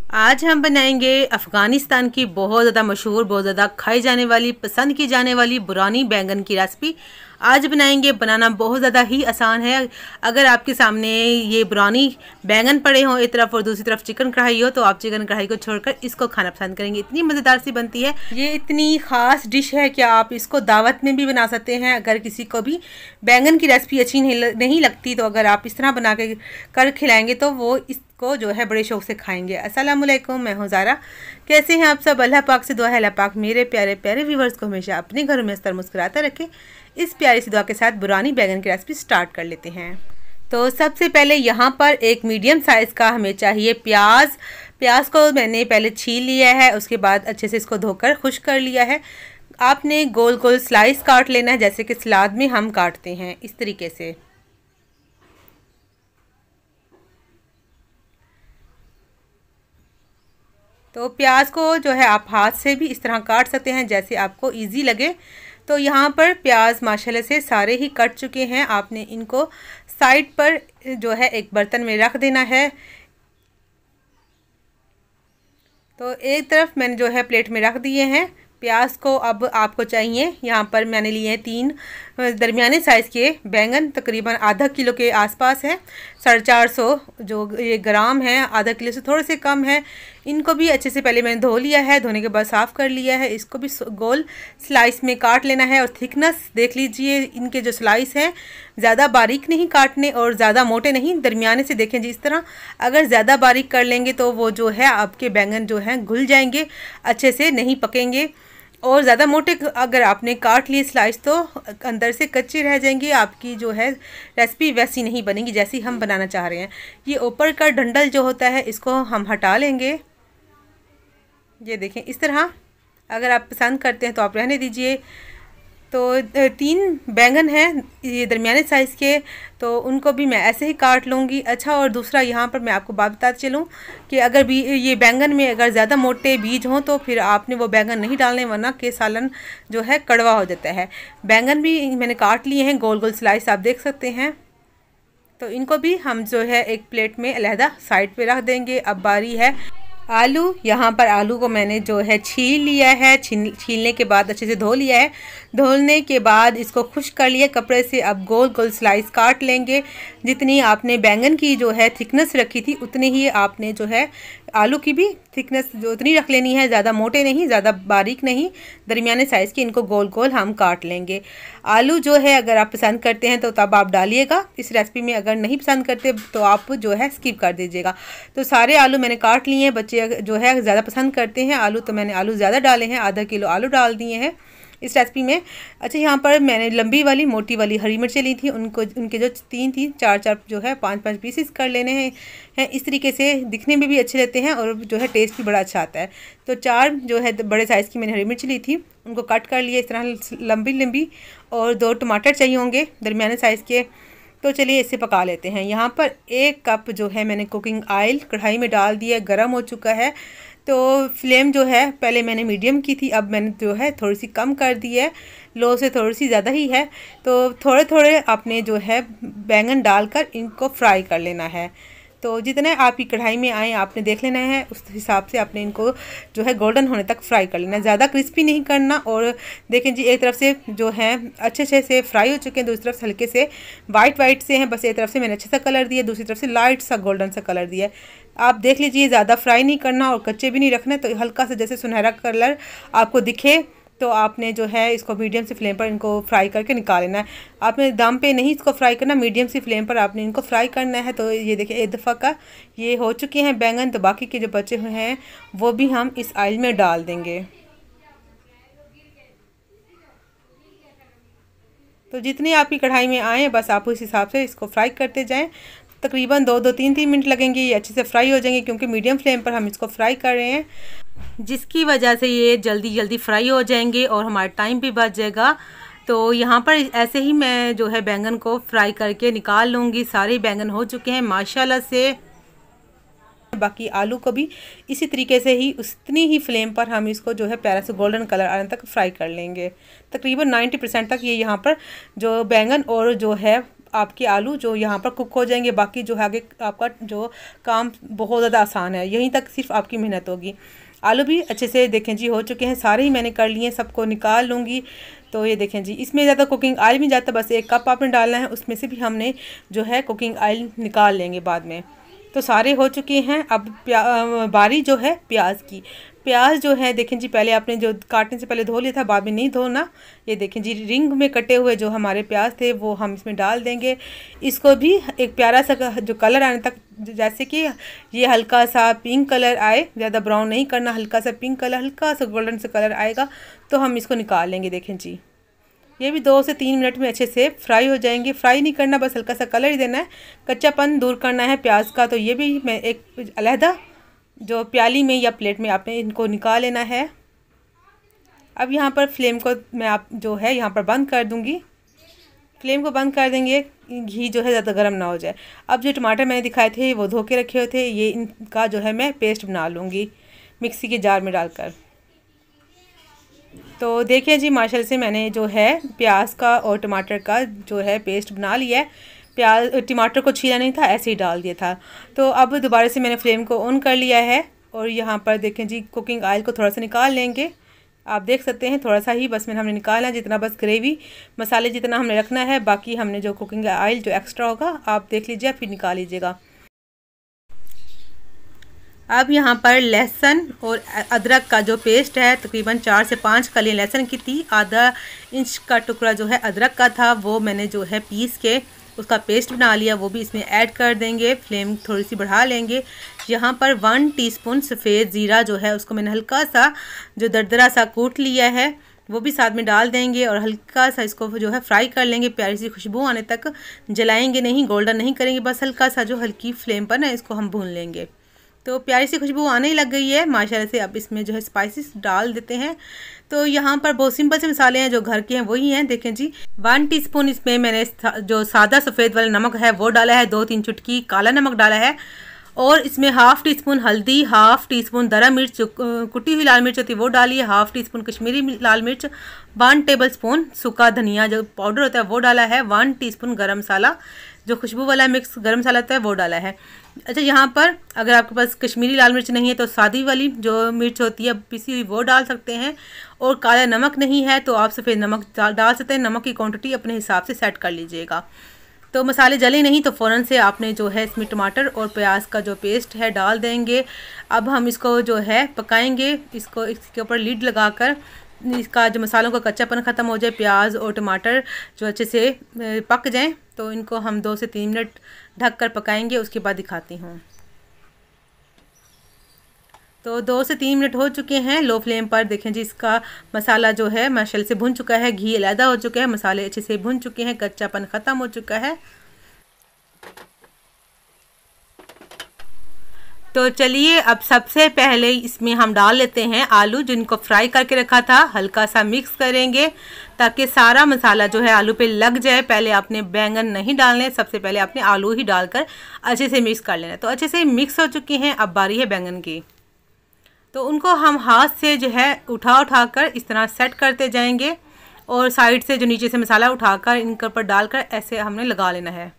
आज हम बनाएंगे अफ़गानिस्तान की बहुत ज़्यादा मशहूर, बहुत ज़्यादा खाई जाने वाली, पसंद की जाने वाली बुरानी बैंगन की रेसिपी। आज बनाएंगे। बनाना बहुत ज़्यादा ही आसान है। अगर आपके सामने ये बुरानी बैंगन पड़े हों एक तरफ और दूसरी तरफ चिकन कढ़ाई हो, तो आप चिकन कढ़ाई को छोड़कर इसको खाना पसंद करेंगे। इतनी मज़ेदार सी बनती है। ये इतनी ख़ास डिश है कि आप इसको दावत में भी बना सकते हैं। अगर किसी को भी बैंगन की रेसिपी अच्छी नहीं लगती, तो अगर आप इस तरह बना के कर खिलाएंगे तो वो को जो है बड़े शौक से खाएंगे। अस्सलाम वालेकुम, मैं हूँ ज़ारा। कैसे हैं आप सब? अल्लाह पाक से दुआ है अल्लाह पाक मेरे प्यारे प्यारे व्यूवर्स को हमेशा अपने घरों में अस्तर मुस्कुराता रखे। इस प्यारी सी दुआ के साथ बुरानी बैंगन की रेसिपी स्टार्ट कर लेते हैं। तो सबसे पहले यहाँ पर एक मीडियम साइज़ का हमें चाहिए प्याज को मैंने पहले छील लिया है, उसके बाद अच्छे से इसको धोकर खुश्क कर लिया है। आपने गोल गोल स्लाइस काट लेना है, जैसे कि सलाद में हम काटते हैं, इस तरीके से। तो प्याज को जो है आप हाथ से भी इस तरह काट सकते हैं, जैसे आपको इजी लगे। तो यहाँ पर प्याज माशाल्लाह से सारे ही कट चुके हैं। आपने इनको साइड पर जो है एक बर्तन में रख देना है। तो एक तरफ मैंने जो है प्लेट में रख दिए हैं प्याज को। अब आपको चाहिए, यहाँ पर मैंने लिए हैं 3 दरमियाने साइज़ के बैंगन, तकरीबन आधा किलो के आसपास है। 450 जो ये ग्राम है, आधा किलो से थोड़े से कम है। इनको भी अच्छे से पहले मैंने धो लिया है, धोने के बाद साफ़ कर लिया है। इसको भी गोल स्लाइस में काट लेना है। और थिकनेस देख लीजिए, इनके जो स्लाइस हैं ज़्यादा बारीक नहीं काटने और ज़्यादा मोटे नहीं, दरमियाने से देखें जी, इस तरह। अगर ज़्यादा बारीक कर लेंगे तो वो जो है आपके बैंगन जो हैं घुल जाएंगे, अच्छे से नहीं पकेंगे। और ज़्यादा मोटे अगर आपने काट लिए स्लाइस, तो अंदर से कच्चे रह जाएंगे। आपकी जो है रेसिपी वैसी नहीं बनेगी जैसी हम बनाना चाह रहे हैं। ये ऊपर का डंडल जो होता है, इसको हम हटा लेंगे। ये देखें इस तरह। अगर आप पसंद करते हैं तो आप रहने दीजिए। तो 3 बैंगन हैं ये दरमियाने साइज़ के, तो उनको भी मैं ऐसे ही काट लूँगी। अच्छा, और दूसरा यहाँ पर मैं आपको बात बताते चलूँ कि अगर भी ये बैंगन में अगर ज़्यादा मोटे बीज हों तो फिर आपने वो बैंगन नहीं डालने, वरना के सालन जो है कड़वा हो जाता है। बैंगन भी मैंने काट लिए हैं, गोल गोल स्लाइस आप देख सकते हैं। तो इनको भी हम जो है एक प्लेट में अलहदा साइड पे रख देंगे। अब बारी है आलू। यहाँ पर आलू को मैंने जो है छील लिया है। छीलने के बाद अच्छे से धो लिया है। धोने के बाद इसको खुश्क कर लिया कपड़े से। अब गोल गोल स्लाइस काट लेंगे। जितनी आपने बैंगन की जो है थिकनेस रखी थी, उतनी ही आपने जो है आलू की भी थिकनेस जो उतनी रख लेनी है। ज़्यादा मोटे नहीं, ज़्यादा बारीक नहीं, दरमियाने साइज़ के इनको गोल गोल हम काट लेंगे। आलू जो है अगर आप पसंद करते हैं तो तब आप डालिएगा इस रेसिपी में, अगर नहीं पसंद करते तो आप जो है स्किप कर दीजिएगा। तो सारे आलू मैंने काट लिए हैं। बच्चे जो है ज़्यादा पसंद करते हैं आलू, तो मैंने आलू ज़्यादा डाले हैं, आधा किलो आलू डाल दिए हैं इस रेसिपी में। अच्छा, यहाँ पर मैंने लंबी वाली मोटी वाली हरी मिर्चें ली थी, उनके जो 3 4 जो है 5 पीसेस कर लेने हैं। इस तरीके से दिखने में भी अच्छे लगते हैं और जो है टेस्ट भी बड़ा अच्छा आता है। तो 4 जो है बड़े साइज़ की मैंने हरी मिर्च ली थी, उनको कट कर लिए इस तरह लंबी लंबी। और 2 टमाटर चाहिए होंगे दरमियाने साइज़ के। तो चलिए इसे पका लेते हैं। यहाँ पर 1 कप जो है मैंने कुकिंग ऑयल कढ़ाई में डाल दिया, गर्म हो चुका है। तो फ्लेम जो है पहले मैंने मीडियम की थी, अब मैंने जो है थोड़ी सी कम कर दी है, लो से थोड़ी सी ज़्यादा ही है। तो थोड़े थोड़े आपने जो है बैंगन डालकर इनको फ्राई कर लेना है। तो जितने आपकी कढ़ाई में आए आपने देख लेना है, उस हिसाब से आपने इनको जो है गोल्डन होने तक फ्राई कर लेना है, ज़्यादा क्रिस्पी नहीं करना। और देखें जी, एक तरफ से जो है अच्छे से फ्राई हो चुके हैं, दूसरी तरफ से हल्के से वाइट से हैं। बस एक तरफ से मैंने अच्छा सा कलर दिया, दूसरी तरफ से लाइट सा गोल्डन सा कलर दिया। आप देख लीजिए, ज़्यादा फ्राई नहीं करना और कच्चे भी नहीं रखना। तो हल्का सा जैसे सुनहरा कलर आपको दिखे तो आपने जो है इसको मीडियम सी फ्लेम पर इनको फ्राई करके निकाल लेना है। आपने दम पे नहीं इसको फ्राई करना, मीडियम सी फ्लेम पर आपने इनको फ्राई करना है। तो ये देखिए एक दफ़ा का ये हो चुके हैं बैंगन। तो बाकी के जो बचे हुए हैं वो भी हम इस ऑयल में डाल देंगे। तो जितनी आपकी कढ़ाई में आए बस आप उस हिसाब से इसको फ्राई करते जाएं। तकरीबन 2-3 मिनट लगेंगे, ये अच्छे से फ्राई हो जाएंगे, क्योंकि मीडियम फ्लेम पर हम इसको फ्राई कर रहे हैं, जिसकी वजह से ये जल्दी फ्राई हो जाएंगे और हमारा टाइम भी बच जाएगा। तो यहाँ पर ऐसे ही मैं जो है बैंगन को फ्राई करके निकाल लूँगी। सारे बैंगन हो चुके हैं माशाल्लाह से। बाकी आलू को भी इसी तरीके से ही उतनी ही फ्लेम पर हम इसको जो है प्यारा से गोल्डन कलर आने तक फ्राई कर लेंगे। तकरीबन 90% तक ये यहाँ पर जो बैंगन और जो है आपके आलू जो यहाँ पर कुक हो जाएंगे। बाकी जो है आगे आपका जो काम बहुत ज़्यादा आसान है, यहीं तक सिर्फ आपकी मेहनत होगी। आलू भी अच्छे से देखें जी हो चुके हैं, सारे ही मैंने कर लिए हैं, सबको निकाल लूँगी। तो ये देखें जी, इसमें ज़्यादा कुकिंग ऑयल भी जाता है, बस 1 कप आपने डालना है, उसमें से भी हमने जो है कुकिंग ऑयल निकाल लेंगे बाद में। तो सारे हो चुके हैं। अब बारी जो है प्याज की, प्याज जो है देखें जी, पहले आपने जो काटने से पहले धो लिया था, बाद में नहीं धोना। ये देखें जी, रिंग में कटे हुए जो हमारे प्याज थे वो हम इसमें डाल देंगे। इसको भी एक प्यारा सा जो कलर आने तक, जैसे कि ये हल्का सा पिंक कलर आए, ज़्यादा ब्राउन नहीं करना, हल्का सा पिंक कलर, हल्का सा गोल्डन सा कलर आएगा तो हम इसको निकाल लेंगे। देखें जी, ये भी 2 से 3 मिनट में अच्छे से फ्राई हो जाएंगे। फ्राई नहीं करना, बस हल्का सा कलर ही देना है, कच्चापन दूर करना है प्याज का। तो ये भी मैं एक अलहदा जो प्याली में या प्लेट में आपने इनको निकाल लेना है। अब यहाँ पर फ्लेम को मैं आप जो है यहाँ पर बंद कर दूँगी। फ्लेम को बंद कर देंगे, घी जो है ज़्यादा गर्म ना हो जाए। अब जो टमाटर मैंने दिखाए थे वो धो के रखे हुए थे, ये इनका जो है मैं पेस्ट बना लूँगी मिक्सी के जार में डालकर। तो देखिए जी, माशाल्लाह से मैंने जो है प्याज का और टमाटर का जो है पेस्ट बना लिया है। प्याज टमाटर को छीला नहीं था, ऐसे ही डाल दिया था। तो अब दोबारा से मैंने फ्लेम को ऑन कर लिया है और यहाँ पर देखें जी, कुकिंग ऑयल को थोड़ा सा निकाल लेंगे। आप देख सकते हैं थोड़ा सा ही बस हमने निकाला, जितना बस ग्रेवी मसाले जितना हमने रखना है। बाकी हमने जो कुकिंग ऑयल जो एक्स्ट्रा होगा आप देख लीजिए, फिर निकाल लीजिएगा। अब यहाँ पर लहसुन और अदरक का जो पेस्ट है, तकरीबन 4 से 5 कलियाँ लहसुन की थी, आधा इंच का टुकड़ा जो है अदरक का था, वो मैंने जो है पीस के उसका पेस्ट बना लिया, वो भी इसमें ऐड कर देंगे। फ्लेम थोड़ी सी बढ़ा लेंगे। यहाँ पर 1 टीस्पून सफ़ेद ज़ीरा जो है उसको मैंने हल्का सा जो दरदरा सा कूट लिया है वो भी साथ में डाल देंगे और हल्का सा इसको जो है फ्राई कर लेंगे, प्यारी सी खुशबू आने तक। जलाएंगे नहीं, गोल्डन नहीं करेंगे, बस हल्का सा जो हल्की फ्लेम पर ना इसको हम भून लेंगे। तो प्यारी सी खुशबू आने ही लग गई है माशाल्लाह से। अब इसमें जो है स्पाइसेस डाल देते हैं। तो यहाँ पर बहुत सिंपल से मसाले हैं जो घर के हैं वही हैं। देखें जी, 1 टीस्पून इसमें मैंने जो सादा सफ़ेद वाला नमक है वो डाला है, 2-3 चुटकी काला नमक डाला है और इसमें 1/2 टीस्पून हल्दी, 1/2 टीस्पून दरा मिर्च जो कुटी हुई लाल मिर्च होती है वो डाली है, 1/2 टीस्पून कश्मीरी लाल मिर्च, 1 टेबलस्पून सूखा धनिया जो पाउडर होता है वो डाला है, 1 टीस्पून गरम मसाला जो खुशबू वाला मिक्स गरम मसाला होता है वो डाला है। अच्छा, यहाँ पर अगर आपके पास कश्मीरी लाल मिर्च नहीं है तो सादी वाली जो मिर्च होती है पिसी हुई वो डाल सकते हैं, और काला नमक नहीं है तो आप सफ़ेद नमक डाल सकते हैं। नमक की क्वांटिटी अपने हिसाब से सेट कर लीजिएगा। तो मसाले जले नहीं तो फ़ौरन से आपने जो है इसमें टमाटर और प्याज का जो पेस्ट है डाल देंगे। अब हम इसको जो है पकाएंगे, इसके ऊपर लीड लगाकर इसका जो मसालों का कच्चापन ख़त्म हो जाए, प्याज और टमाटर जो अच्छे से पक जाएं, तो इनको हम 2 से 3 मिनट ढक कर पकाएंगे। उसके बाद दिखाती हूँ। तो 2 से 3 मिनट हो चुके हैं लो फ्लेम पर। देखें जी, इसका मसाला जो है माशाल्लाह से भुन चुका है, घी अलहदा हो चुका है, मसाले अच्छे से भुन चुके हैं, कच्चापन ख़त्म हो चुका है। तो चलिए अब सबसे पहले इसमें हम डाल लेते हैं आलू जिनको फ्राई करके रखा था। हल्का सा मिक्स करेंगे ताकि सारा मसाला जो है आलू पे लग जाए। पहले आपने बैंगन नहीं डालने, सबसे पहले आपने आलू ही डालकर अच्छे से मिक्स कर लेना। तो अच्छे से मिक्स हो चुके हैं, अब बारी है बैंगन की। तो उनको हम हाथ से जो है उठा कर इस तरह सेट करते जाएंगे और साइड से जो नीचे से मसाला उठाकर इनके ऊपर डालकर ऐसे हमने लगा लेना है।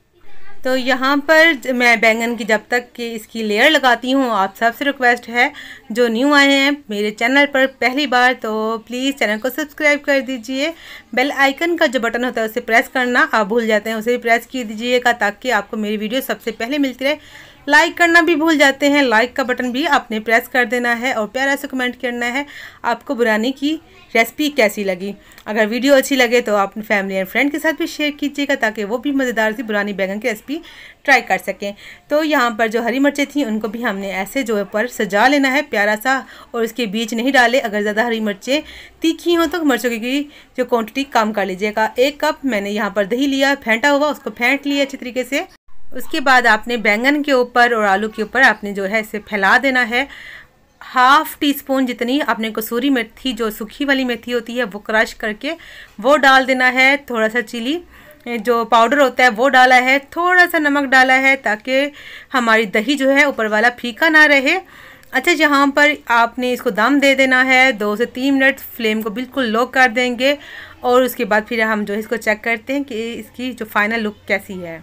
तो यहाँ पर मैं बैंगन की जब तक कि इसकी लेयर लगाती हूँ, आप सबसे रिक्वेस्ट है जो न्यू आए हैं मेरे चैनल पर पहली बार तो प्लीज़ चैनल को सब्सक्राइब कर दीजिए। बेल आइकन का जो बटन होता है उसे प्रेस करना आप भूल जाते हैं, उसे भी प्रेस कर दीजिएगा ताकि आपको मेरी वीडियो सबसे पहले मिलती रहे। लाइक करना भी भूल जाते हैं, लाइक का बटन भी आपने प्रेस कर देना है और प्यारा सा कमेंट करना है आपको बुरानी की रेसिपी कैसी लगी। अगर वीडियो अच्छी लगे तो आप फैमिली एंड फ्रेंड के साथ भी शेयर कीजिएगा ताकि वो भी मज़ेदार सी बुरानी बैंगन की रेसिपी ट्राई कर सकें। तो यहाँ पर जो हरी मिर्चें थी उनको भी हमने ऐसे जो ऊपर सजा लेना है प्यारा सा, और इसके बीच नहीं डाले। अगर ज़्यादा हरी मिर्चें तीखी हों तो मिर्चों की जो क्वान्टिटी कम कर लीजिएगा। 1 कप मैंने यहाँ पर दही लिया फेंटा हुआ, उसको फेंट लिया अच्छी तरीके से। उसके बाद आपने बैंगन के ऊपर और आलू के ऊपर आपने जो है इसे फैला देना है। 1/2 टीस्पून जितनी आपने कसूरी मेथी जो सूखी वाली मेथी होती है वो क्रश करके वो डाल देना है। थोड़ा सा चिली जो पाउडर होता है वो डाला है, थोड़ा सा नमक डाला है ताकि हमारी दही जो है ऊपर वाला फीका ना रहे। अच्छा, यहाँ पर आपने इसको दम दे देना है 2 से 3 मिनट। फ्लेम को बिल्कुल लो कर देंगे और उसके बाद फिर हम जो है इसको चेक करते हैं कि इसकी जो फाइनल लुक कैसी है।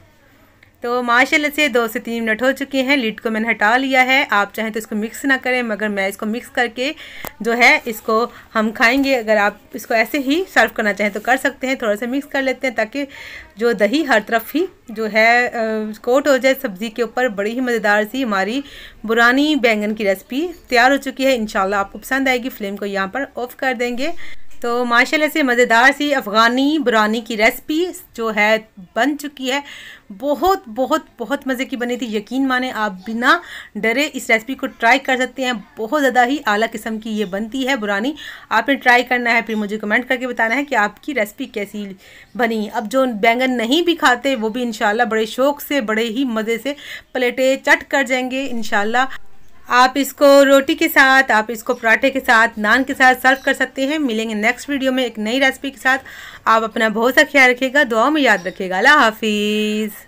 तो माशाल्लाह से 2 से 3 मिनट हो चुके हैं। लिड को मैंने हटा लिया है। आप चाहें तो इसको मिक्स ना करें, मगर मैं इसको मिक्स करके जो है इसको हम खाएंगे। अगर आप इसको ऐसे ही सर्व करना चाहें तो कर सकते हैं। थोड़ा सा मिक्स कर लेते हैं ताकि जो दही हर तरफ ही जो है कोट हो जाए सब्ज़ी के ऊपर। बड़ी ही मज़ेदार सी हमारी बुरानी बैंगन की रेसिपी तैयार हो चुकी है। इंशाल्लाह आपको पसंद आएगी। फ्लेम को यहाँ पर ऑफ कर देंगे। तो माशाल्लाह से मज़ेदार सी अफ़गानी बुरानी की रेसिपी जो है बन चुकी है। बहुत बहुत बहुत मज़े की बनी थी। यकीन माने आप बिना डरे इस रेसिपी को ट्राई कर सकते हैं। बहुत ज़्यादा ही आला किस्म की ये बनती है बुरानी। आपने ट्राई करना है, फिर मुझे कमेंट करके बताना है कि आपकी रेसिपी कैसी बनी। अब जो बैंगन नहीं भी खाते वो भी इंशाल्लाह बड़े शौक़ से, बड़े ही मज़े से प्लेटें चट कर जाएंगे इंशाल्लाह। आप इसको रोटी के साथ, आप इसको पराठे के साथ, नान के साथ सर्व कर सकते हैं। मिलेंगे नेक्स्ट वीडियो में एक नई रेसिपी के साथ। आप अपना बहुत सा ख्याल रखिएगा, दुआ में याद रखिएगा। अल्लाह हाफिज़।